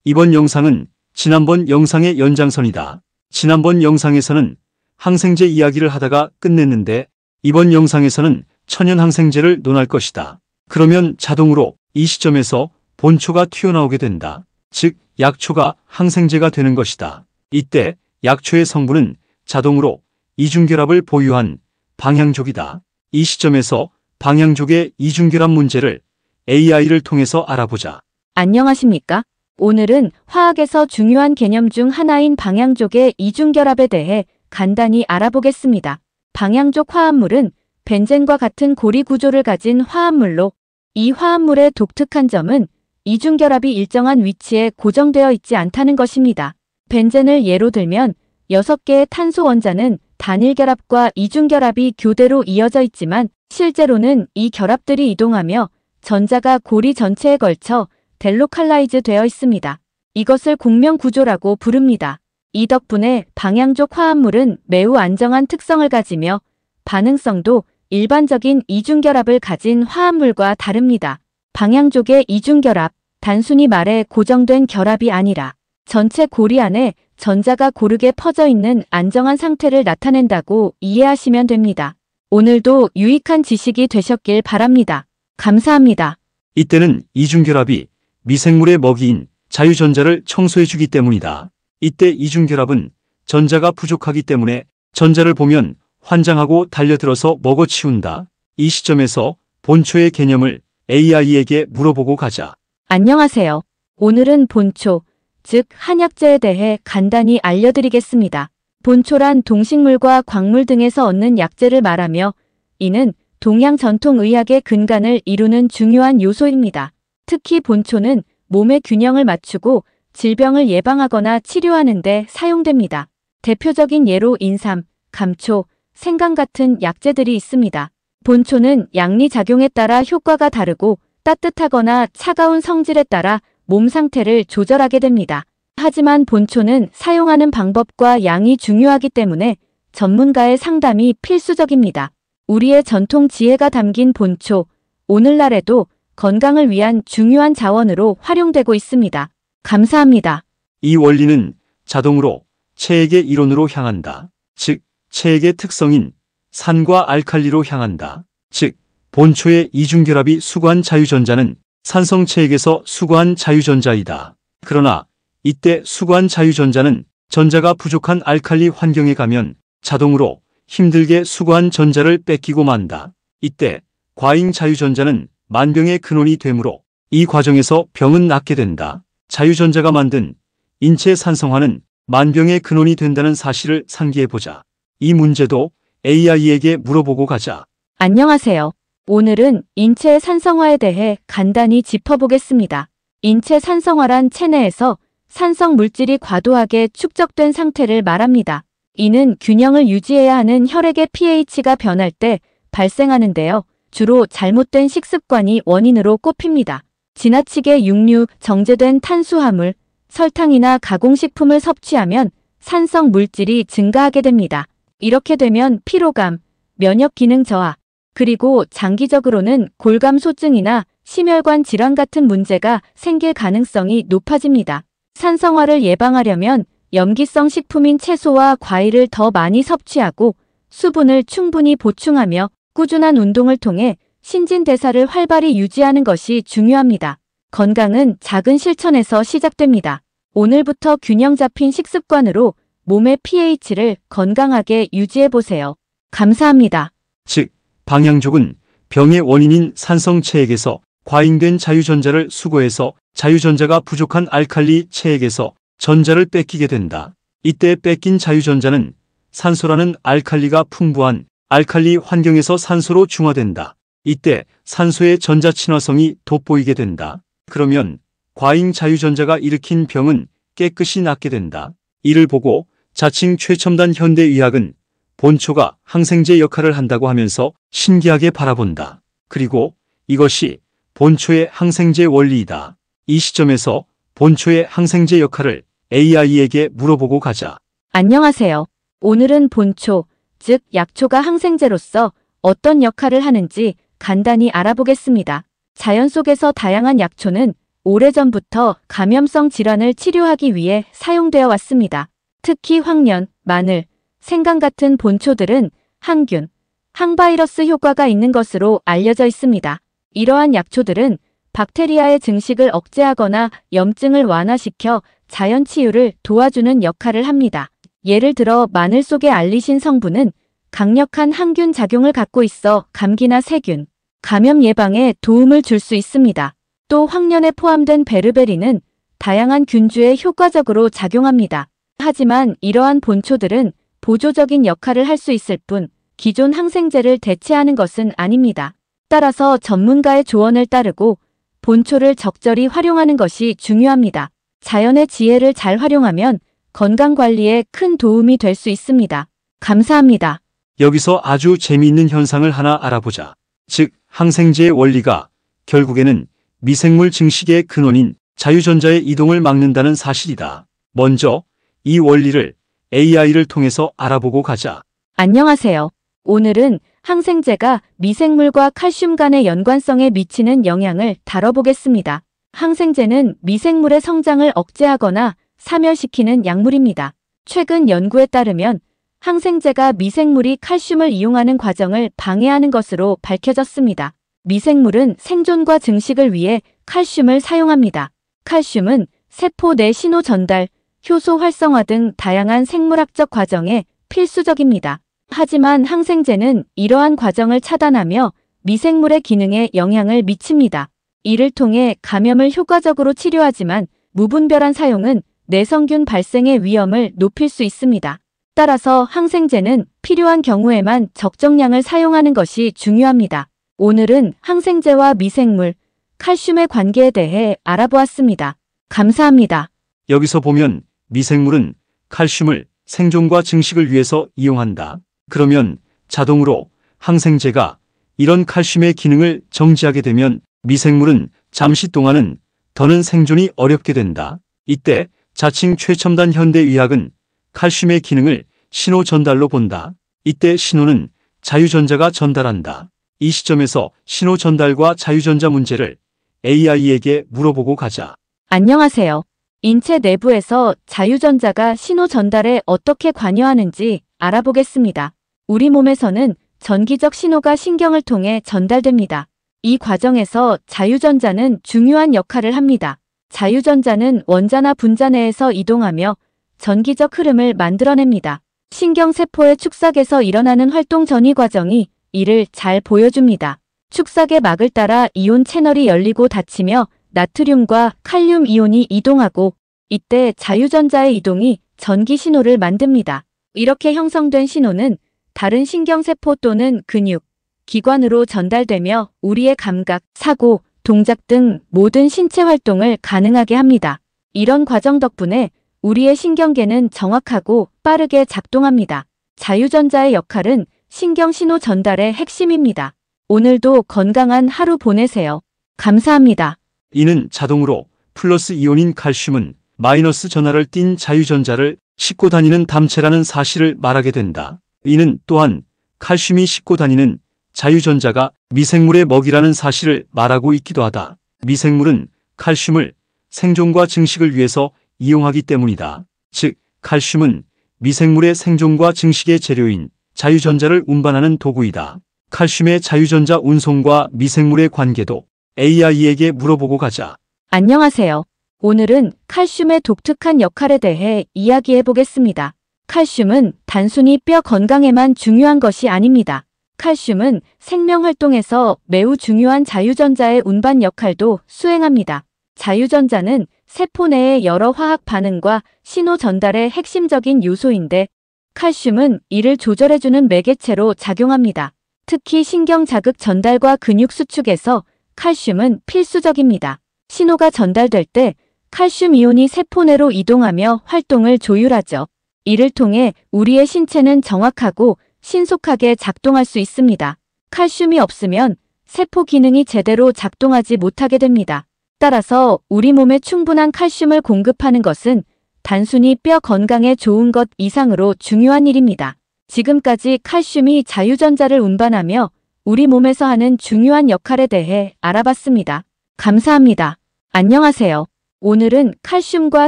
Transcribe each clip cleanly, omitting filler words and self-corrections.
이번 영상은 지난번 영상의 연장선이다. 지난번 영상에서는 항생제 이야기를 하다가 끝냈는데 이번 영상에서는 천연항생제를 논할 것이다. 그러면 자동으로 이 시점에서 본초가 튀어나오게 된다. 즉 약초가 항생제가 되는 것이다. 이때 약초의 성분은 자동으로 이중결합을 보유한 방향족이다. 이 시점에서 방향족의 이중결합 문제를 AI를 통해서 알아보자. 안녕하십니까? 오늘은 화학에서 중요한 개념 중 하나인 방향족의 이중결합에 대해 간단히 알아보겠습니다. 방향족 화합물은 벤젠과 같은 고리 구조를 가진 화합물로 이 화합물의 독특한 점은 이중결합이 일정한 위치에 고정되어 있지 않다는 것입니다. 벤젠을 예로 들면 6개의 탄소 원자는 단일 결합과 이중 결합이 교대로 이어져 있지만 실제로는 이 결합들이 이동하며 전자가 고리 전체에 걸쳐 델로칼라이즈 되어 있습니다. 이것을 공명 구조라고 부릅니다. 이 덕분에 방향족 화합물은 매우 안정한 특성을 가지며 반응성도 일반적인 이중결합을 가진 화합물과 다릅니다. 방향족의 이중결합, 단순히 말해 고정된 결합이 아니라 전체 고리 안에 전자가 고르게 퍼져 있는 안정한 상태를 나타낸다고 이해하시면 됩니다. 오늘도 유익한 지식이 되셨길 바랍니다. 감사합니다. 이때는 이중결합이 미생물의 먹이인 자유전자를 청소해주기 때문이다. 이때 이중결합은 전자가 부족하기 때문에 전자를 보면 환장하고 달려들어서 먹어치운다. 이 시점에서 본초의 개념을 AI에게 물어보고 가자. 안녕하세요. 오늘은 본초, 즉 한약재에 대해 간단히 알려드리겠습니다. 본초란 동식물과 광물 등에서 얻는 약재를 말하며 이는 동양 전통의학의 근간을 이루는 중요한 요소입니다. 특히 본초는 몸의 균형을 맞추고 질병을 예방하거나 치료하는 데 사용됩니다. 대표적인 예로 인삼, 감초, 생강 같은 약재들이 있습니다. 본초는 양리작용에 따라 효과가 다르고 따뜻하거나 차가운 성질에 따라 몸 상태를 조절하게 됩니다. 하지만 본초는 사용하는 방법과 양이 중요하기 때문에 전문가의 상담이 필수적입니다. 우리의 전통 지혜가 담긴 본초, 오늘날에도 건강을 위한 중요한 자원으로 활용되고 있습니다. 감사합니다. 이 원리는 자동으로 체액의 이론으로 향한다. 즉, 체액의 특성인 산과 알칼리로 향한다. 즉, 본초의 이중결합이 수거한 자유전자는 산성 체액에서 수거한 자유전자이다. 그러나 이때 수거한 자유전자는 전자가 부족한 알칼리 환경에 가면 자동으로 힘들게 수거한 전자를 뺏기고 만다. 이때 과잉 자유전자는 만병의 근원이 되므로 이 과정에서 병은 낫게 된다. 자유전자가 만든 인체 산성화는 만병의 근원이 된다는 사실을 상기해보자. 이 문제도 AI에게 물어보고 가자. 안녕하세요. 오늘은 인체 산성화에 대해 간단히 짚어보겠습니다. 인체 산성화란 체내에서 산성 물질이 과도하게 축적된 상태를 말합니다. 이는 균형을 유지해야 하는 혈액의 pH가 변할 때 발생하는데요. 주로 잘못된 식습관이 원인으로 꼽힙니다. 지나치게 육류, 정제된 탄수화물, 설탕이나 가공식품을 섭취하면 산성 물질이 증가하게 됩니다. 이렇게 되면 피로감, 면역 기능 저하, 그리고 장기적으로는 골감소증이나 심혈관 질환 같은 문제가 생길 가능성이 높아집니다. 산성화를 예방하려면 염기성 식품인 채소와 과일을 더 많이 섭취하고 수분을 충분히 보충하며 꾸준한 운동을 통해 신진대사를 활발히 유지하는 것이 중요합니다. 건강은 작은 실천에서 시작됩니다. 오늘부터 균형 잡힌 식습관으로 몸의 pH를 건강하게 유지해보세요. 감사합니다. 즉, 방향족은 병의 원인인 산성 체액에서 과잉된 자유전자를 수거해서 자유전자가 부족한 알칼리 체액에서 전자를 뺏기게 된다. 이때 뺏긴 자유전자는 산소라는 알칼리가 풍부한 알칼리 환경에서 산소로 중화된다. 이때 산소의 전자 친화성이 돋보이게 된다. 그러면 과잉 자유전자가 일으킨 병은 깨끗이 낫게 된다. 이를 보고 자칭 최첨단 현대의학은 본초가 항생제 역할을 한다고 하면서 신기하게 바라본다. 그리고 이것이 본초의 항생제 원리이다. 이 시점에서 본초의 항생제 역할을 AI에게 물어보고 가자. 안녕하세요. 오늘은 본초, 즉 약초가 항생제로서 어떤 역할을 하는지 간단히 알아보겠습니다. 자연 속에서 다양한 약초는 오래전부터 감염성 질환을 치료하기 위해 사용되어 왔습니다. 특히 황련, 마늘, 생강 같은 본초들은 항균, 항바이러스 효과가 있는 것으로 알려져 있습니다. 이러한 약초들은 박테리아의 증식을 억제하거나 염증을 완화시켜 자연 치유를 도와주는 역할을 합니다. 예를 들어 마늘 속의 알리신 성분은 강력한 항균 작용을 갖고 있어 감기나 세균, 감염 예방에 도움을 줄 수 있습니다. 또 황련에 포함된 베르베리는 다양한 균주에 효과적으로 작용합니다. 하지만 이러한 본초들은 보조적인 역할을 할 수 있을 뿐 기존 항생제를 대체하는 것은 아닙니다. 따라서 전문가의 조언을 따르고 본초를 적절히 활용하는 것이 중요합니다. 자연의 지혜를 잘 활용하면 건강관리에 큰 도움이 될 수 있습니다. 감사합니다. 여기서 아주 재미있는 현상을 하나 알아보자. 즉, 항생제의 원리가 결국에는 미생물 증식의 근원인 자유전자의 이동을 막는다는 사실이다. 먼저 이 원리를 AI를 통해서 알아보고 가자. 안녕하세요. 오늘은 항생제가 미생물과 칼슘 간의 연관성에 미치는 영향을 다뤄보겠습니다. 항생제는 미생물의 성장을 억제하거나 사멸시키는 약물입니다. 최근 연구에 따르면 항생제가 미생물이 칼슘을 이용하는 과정을 방해하는 것으로 밝혀졌습니다. 미생물은 생존과 증식을 위해 칼슘을 사용합니다. 칼슘은 세포 내 신호 전달, 효소 활성화 등 다양한 생물학적 과정에 필수적입니다. 하지만 항생제는 이러한 과정을 차단하며 미생물의 기능에 영향을 미칩니다. 이를 통해 감염을 효과적으로 치료하지만 무분별한 사용은 내성균 발생의 위험을 높일 수 있습니다. 따라서 항생제는 필요한 경우에만 적정량을 사용하는 것이 중요합니다. 오늘은 항생제와 미생물, 칼슘의 관계에 대해 알아보았습니다. 감사합니다. 여기서 보면 미생물은 칼슘을 생존과 증식을 위해서 이용한다. 그러면 자동으로 항생제가 이런 칼슘의 기능을 정지하게 되면 미생물은 잠시 동안은 더는 생존이 어렵게 된다. 이때 자칭 최첨단 현대의학은 칼슘의 기능을 신호 전달로 본다. 이때 신호는 자유전자가 전달한다. 이 시점에서 신호 전달과 자유전자 문제를 AI에게 물어보고 가자. 안녕하세요. 인체 내부에서 자유전자가 신호 전달에 어떻게 관여하는지 알아보겠습니다. 우리 몸에서는 전기적 신호가 신경을 통해 전달됩니다. 이 과정에서 자유전자는 중요한 역할을 합니다. 자유전자는 원자나 분자 내에서 이동하며 전기적 흐름을 만들어냅니다. 신경세포의 축삭에서 일어나는 활동 전이 과정이 이를 잘 보여줍니다. 축삭의 막을 따라 이온 채널이 열리고 닫히며 나트륨과 칼륨 이온이 이동하고 이때 자유전자의 이동이 전기 신호를 만듭니다. 이렇게 형성된 신호는 다른 신경세포 또는 근육, 기관으로 전달되며 우리의 감각, 사고, 동작 등 모든 신체 활동을 가능하게 합니다. 이런 과정 덕분에 우리의 신경계는 정확하고 빠르게 작동합니다. 자유전자의 역할은 신경신호 전달의 핵심입니다. 오늘도 건강한 하루 보내세요. 감사합니다. 이는 자동으로 플러스 이온인 칼슘은 마이너스 전하를 띤 자유전자를 싣고 다니는 담체라는 사실을 말하게 된다. 이는 또한 칼슘이 싣고 다니는 자유전자가 미생물의 먹이라는 사실을 말하고 있기도 하다. 미생물은 칼슘을 생존과 증식을 위해서 이용하기 때문이다. 즉, 칼슘은 미생물의 생존과 증식의 재료인 자유전자를 운반하는 도구이다. 칼슘의 자유전자 운송과 미생물의 관계도 AI에게 물어보고 가자. 안녕하세요. 오늘은 칼슘의 독특한 역할에 대해 이야기해 보겠습니다. 칼슘은 단순히 뼈 건강에만 중요한 것이 아닙니다. 칼슘은 생명활동에서 매우 중요한 자유전자의 운반 역할도 수행합니다. 자유전자는 세포 내의 여러 화학 반응과 신호 전달의 핵심적인 요소인데 칼슘은 이를 조절해주는 매개체로 작용합니다. 특히 신경 자극 전달과 근육 수축에서 칼슘은 필수적입니다. 신호가 전달될 때 칼슘 이온이 세포 내로 이동하며 활동을 조율하죠. 이를 통해 우리의 신체는 정확하고 신속하게 작동할 수 있습니다. 칼슘이 없으면 세포 기능이 제대로 작동하지 못하게 됩니다. 따라서 우리 몸에 충분한 칼슘을 공급하는 것은 단순히 뼈 건강에 좋은 것 이상으로 중요한 일입니다. 지금까지 칼슘이 자유전자를 운반하며 우리 몸에서 하는 중요한 역할에 대해 알아봤습니다. 감사합니다. 안녕하세요. 오늘은 칼슘과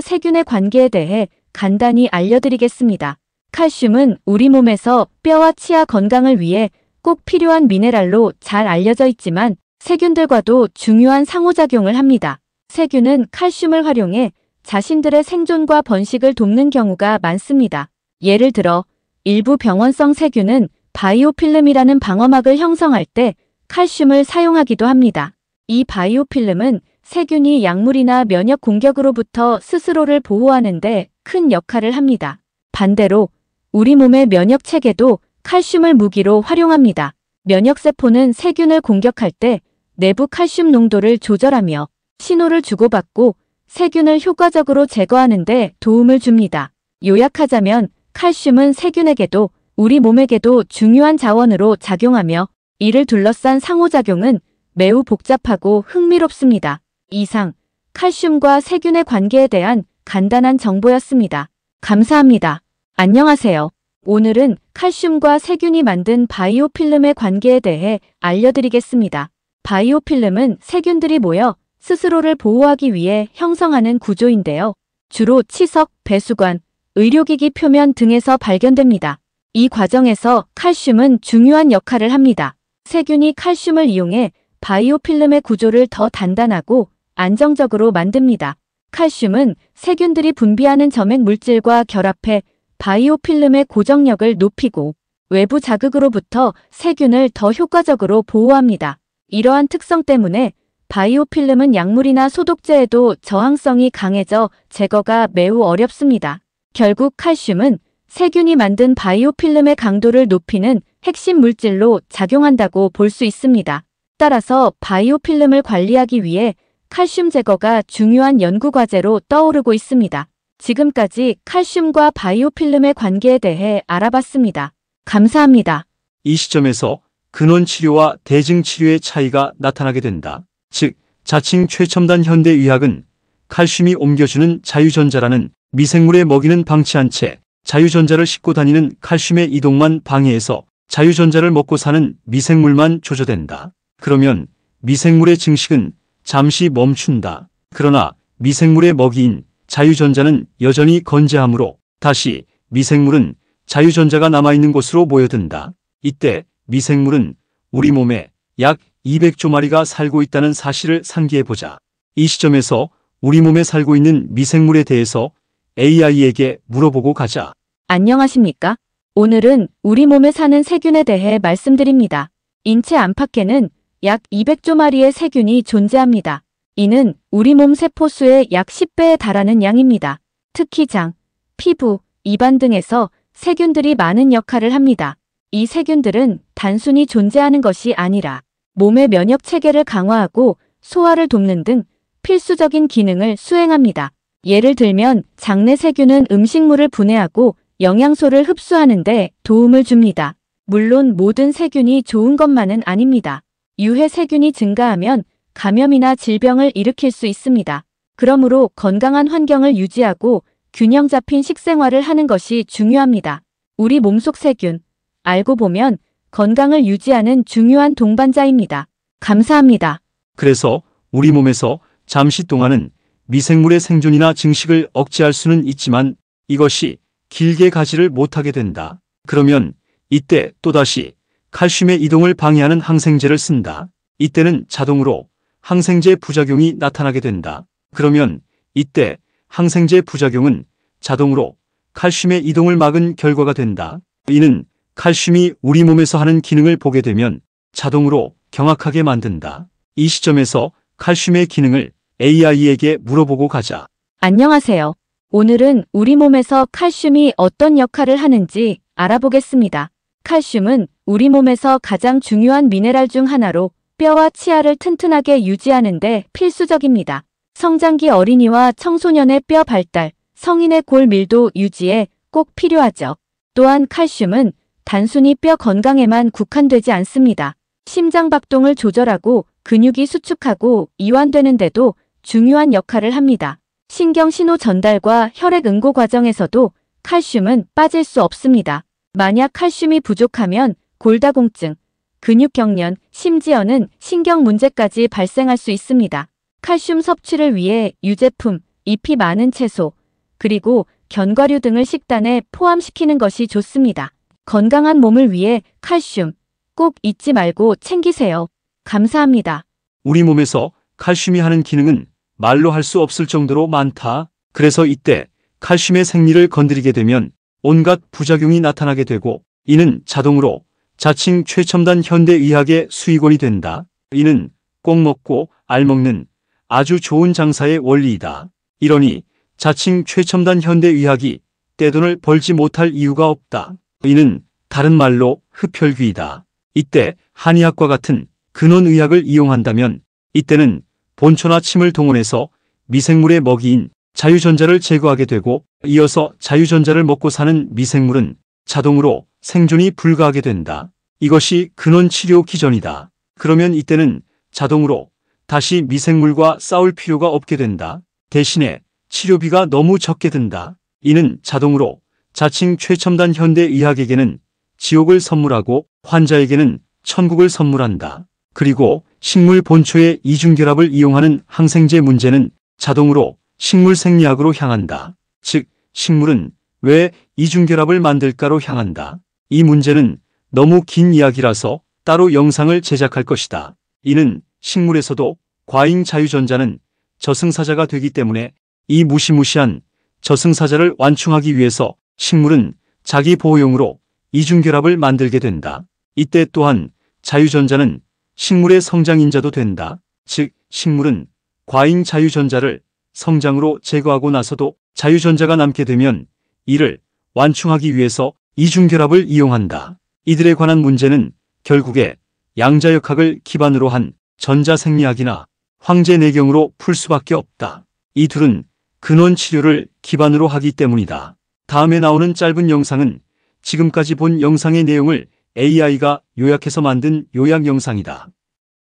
세균의 관계에 대해 간단히 알려드리겠습니다. 칼슘은 우리 몸에서 뼈와 치아 건강을 위해 꼭 필요한 미네랄로 잘 알려져 있지만 세균들과도 중요한 상호작용을 합니다. 세균은 칼슘을 활용해 자신들의 생존과 번식을 돕는 경우가 많습니다. 예를 들어 일부 병원성 세균은 바이오필름이라는 방어막을 형성할 때 칼슘을 사용하기도 합니다. 이 바이오필름은 세균이 약물이나 면역 공격으로부터 스스로를 보호하는 데 큰 역할을 합니다. 반대로 우리 몸의 면역 체계도 칼슘을 무기로 활용합니다. 면역세포는 세균을 공격할 때 내부 칼슘 농도를 조절하며 신호를 주고받고 세균을 효과적으로 제거하는 데 도움을 줍니다. 요약하자면 칼슘은 세균에게도 우리 몸에게도 중요한 자원으로 작용하며 이를 둘러싼 상호작용은 매우 복잡하고 흥미롭습니다. 이상 칼슘과 세균의 관계에 대한 간단한 정보였습니다. 감사합니다. 안녕하세요. 오늘은 칼슘과 세균이 만든 바이오필름의 관계에 대해 알려드리겠습니다. 바이오필름은 세균들이 모여 스스로를 보호하기 위해 형성하는 구조인데요. 주로 치석, 배수관, 의료기기 표면 등에서 발견됩니다. 이 과정에서 칼슘은 중요한 역할을 합니다. 세균이 칼슘을 이용해 바이오필름의 구조를 더 단단하고 안정적으로 만듭니다. 칼슘은 세균들이 분비하는 점액 물질과 결합해 바이오필름의 고정력을 높이고 외부 자극으로부터 세균을 더 효과적으로 보호합니다. 이러한 특성 때문에 바이오필름은 약물이나 소독제에도 저항성이 강해져 제거가 매우 어렵습니다. 결국 칼슘은 세균이 만든 바이오필름의 강도를 높이는 핵심 물질로 작용한다고 볼 수 있습니다. 따라서 바이오필름을 관리하기 위해 칼슘 제거가 중요한 연구 과제로 떠오르고 있습니다. 지금까지 칼슘과 바이오필름의 관계에 대해 알아봤습니다. 감사합니다. 이 시점에서 근원 치료와 대증 치료의 차이가 나타나게 된다. 즉, 자칭 최첨단 현대의학은 칼슘이 옮겨주는 자유전자라는 미생물에 먹이는 방치한 채 자유전자를 싣고 다니는 칼슘의 이동만 방해해서 자유전자를 먹고 사는 미생물만 조져댄다. 그러면 미생물의 증식은 잠시 멈춘다. 그러나 미생물의 먹이인 자유전자는 여전히 건재하므로 다시 미생물은 자유전자가 남아있는 곳으로 모여든다. 이때 미생물은 우리 몸에 약 200조 마리가 살고 있다는 사실을 상기해보자. 이 시점에서 우리 몸에 살고 있는 미생물에 대해서 AI에게 물어보고 가자. 안녕하십니까? 오늘은 우리 몸에 사는 세균에 대해 말씀드립니다. 인체 안팎에는 약 200조 마리의 세균이 존재합니다. 이는 우리 몸 세포수의 약 10배에 달하는 양입니다. 특히 장, 피부, 입안 등에서 세균들이 많은 역할을 합니다. 이 세균들은 단순히 존재하는 것이 아니라 몸의 면역 체계를 강화하고 소화를 돕는 등 필수적인 기능을 수행합니다. 예를 들면 장내 세균은 음식물을 분해하고 영양소를 흡수하는 데 도움을 줍니다. 물론 모든 세균이 좋은 것만은 아닙니다. 유해 세균이 증가하면 감염이나 질병을 일으킬 수 있습니다. 그러므로 건강한 환경을 유지하고 균형 잡힌 식생활을 하는 것이 중요합니다. 우리 몸속 세균, 알고 보면 건강을 유지하는 중요한 동반자입니다. 감사합니다. 그래서 우리 몸에서 잠시 동안은 미생물의 생존이나 증식을 억제할 수는 있지만 이것이 길게 가지를 못하게 된다. 그러면 이때 또다시 칼슘의 이동을 방해하는 항생제를 쓴다. 이때는 자동으로 항생제 부작용이 나타나게 된다. 그러면 이때 항생제 부작용은 자동으로 칼슘의 이동을 막은 결과가 된다. 이는 칼슘이 우리 몸에서 하는 기능을 보게 되면 자동으로 경악하게 만든다. 이 시점에서 칼슘의 기능을 AI에게 물어보고 가자. 안녕하세요. 오늘은 우리 몸에서 칼슘이 어떤 역할을 하는지 알아보겠습니다. 칼슘은 우리 몸에서 가장 중요한 미네랄 중 하나로 뼈와 치아를 튼튼하게 유지하는 데 필수적입니다. 성장기 어린이와 청소년의 뼈 발달, 성인의 골 밀도 유지에 꼭 필요하죠. 또한 칼슘은 단순히 뼈 건강에만 국한되지 않습니다. 심장 박동을 조절하고 근육이 수축하고 이완되는 데도 중요한 역할을 합니다. 신경 신호 전달과 혈액 응고 과정에서도 칼슘은 빠질 수 없습니다. 만약 칼슘이 부족하면 골다공증, 근육경련, 심지어는 신경 문제까지 발생할 수 있습니다. 칼슘 섭취를 위해 유제품, 잎이 많은 채소, 그리고 견과류 등을 식단에 포함시키는 것이 좋습니다. 건강한 몸을 위해 칼슘 꼭 잊지 말고 챙기세요. 감사합니다. 우리 몸에서 칼슘이 하는 기능은 말로 할 수 없을 정도로 많다. 그래서 이때 칼슘의 생리를 건드리게 되면 온갖 부작용이 나타나게 되고 이는 자동으로 자칭 최첨단 현대의학의 수익원이 된다. 이는 꼭 먹고 알 먹는 아주 좋은 장사의 원리이다. 이러니 자칭 최첨단 현대의학이 떼돈을 벌지 못할 이유가 없다. 이는 다른 말로 흡혈귀이다. 이때 한의학과 같은 근원의학을 이용한다면 이때는 본초나 침을 동원해서 미생물의 먹이인 자유전자를 제거하게 되고 이어서 자유전자를 먹고 사는 미생물은 자동으로 생존이 불가하게 된다. 이것이 근원치료 기전이다. 그러면 이때는 자동으로 다시 미생물과 싸울 필요가 없게 된다. 대신에 치료비가 너무 적게 든다. 이는 자동으로 자칭 최첨단 현대의학에게는 지옥을 선물하고 환자에게는 천국을 선물한다. 그리고 식물 본초의 이중결합을 이용하는 항생제 문제는 자동으로 식물 생리학으로 향한다. 즉, 식물은 왜 이중결합을 만들까로 향한다. 이 문제는 너무 긴 이야기라서 따로 영상을 제작할 것이다. 이는 식물에서도 과잉 자유전자는 저승사자가 되기 때문에 이 무시무시한 저승사자를 완충하기 위해서 식물은 자기 보호용으로 이중결합을 만들게 된다. 이때 또한 자유전자는 식물의 성장인자도 된다. 즉, 식물은 과잉 자유전자를 성장으로 제거하고 나서도 자유전자가 남게 되면 이를 완충하기 위해서 이중결합을 이용한다. 이들에 관한 문제는 결국에 양자역학을 기반으로 한 전자생리학이나 황제내경으로 풀 수밖에 없다. 이 둘은 근원치료를 기반으로 하기 때문이다. 다음에 나오는 짧은 영상은 지금까지 본 영상의 내용을 AI가 요약해서 만든 요약 영상이다.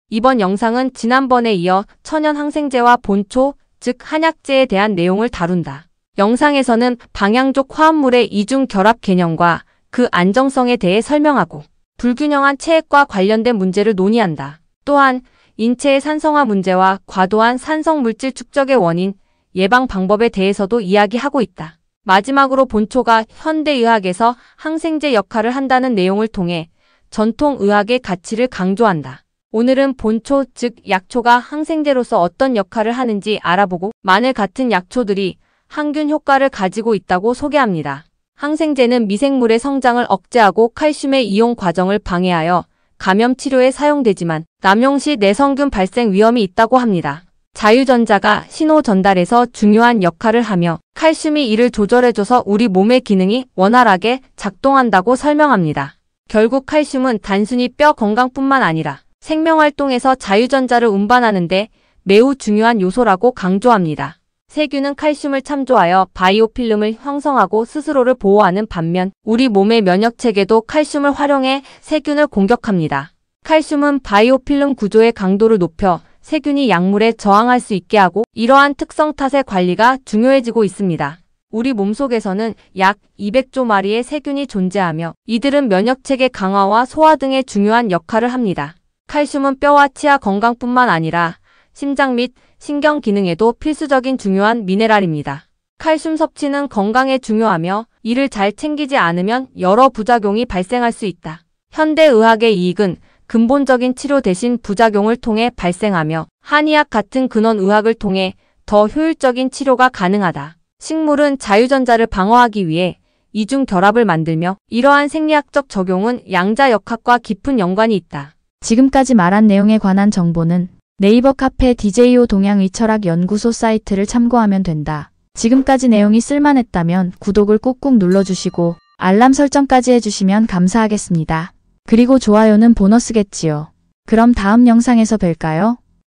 이번 영상은 지난번에 이어 천연 항생제와 본초, 즉 한약재에 대한 내용을 다룬다. 영상에서는 방향족 화합물의 이중 결합 개념과 그 안정성에 대해 설명하고 불균형한 체액과 관련된 문제를 논의한다. 또한 인체의 산성화 문제와 과도한 산성 물질 축적의 원인, 예방 방법에 대해서도 이야기하고 있다. 마지막으로 본초가 현대의학에서 항생제 역할을 한다는 내용을 통해 전통의학의 가치를 강조한다. 오늘은 본초, 즉 약초가 항생제로서 어떤 역할을 하는지 알아보고 마늘 같은 약초들이 항균 효과를 가지고 있다고 소개합니다. 항생제는 미생물의 성장을 억제하고 칼슘의 이용 과정을 방해하여 감염 치료에 사용되지만 남용 시 내성균 발생 위험이 있다고 합니다. 자유전자가 신호 전달에서 중요한 역할을 하며 칼슘이 이를 조절해줘서 우리 몸의 기능이 원활하게 작동한다고 설명합니다. 결국 칼슘은 단순히 뼈 건강뿐만 아니라 생명활동에서 자유전자를 운반하는 데 매우 중요한 요소라고 강조합니다. 세균은 칼슘을 참조하여 바이오필름을 형성하고 스스로를 보호하는 반면 우리 몸의 면역체계도 칼슘을 활용해 세균을 공격합니다. 칼슘은 바이오필름 구조의 강도를 높여 세균이 약물에 저항할 수 있게 하고 이러한 특성 탓에 관리가 중요해지고 있습니다. 우리 몸속에서는 약 200조 마리의 세균이 존재하며 이들은 면역체계 강화와 소화 등의 중요한 역할을 합니다. 칼슘은 뼈와 치아 건강뿐만 아니라 심장 및 신경 기능에도 필수적인 중요한 미네랄입니다. 칼슘 섭취는 건강에 중요하며 이를 잘 챙기지 않으면 여러 부작용이 발생할 수 있다. 현대의학의 이익은 근본적인 치료 대신 부작용을 통해 발생하며 한의학 같은 근원의학을 통해 더 효율적인 치료가 가능하다. 식물은 자유전자를 방어하기 위해 이중 결합을 만들며 이러한 생리학적 적용은 양자역학과 깊은 연관이 있다. 지금까지 말한 내용에 관한 정보는 네이버 카페 DJO 동양의철학연구소 사이트를 참고하면 된다. 지금까지 내용이 쓸만했다면 구독을 꾹꾹 눌러주시고 알람 설정까지 해주시면 감사하겠습니다. 그리고 좋아요는 보너스겠지요. 그럼 다음 영상에서 뵐까요?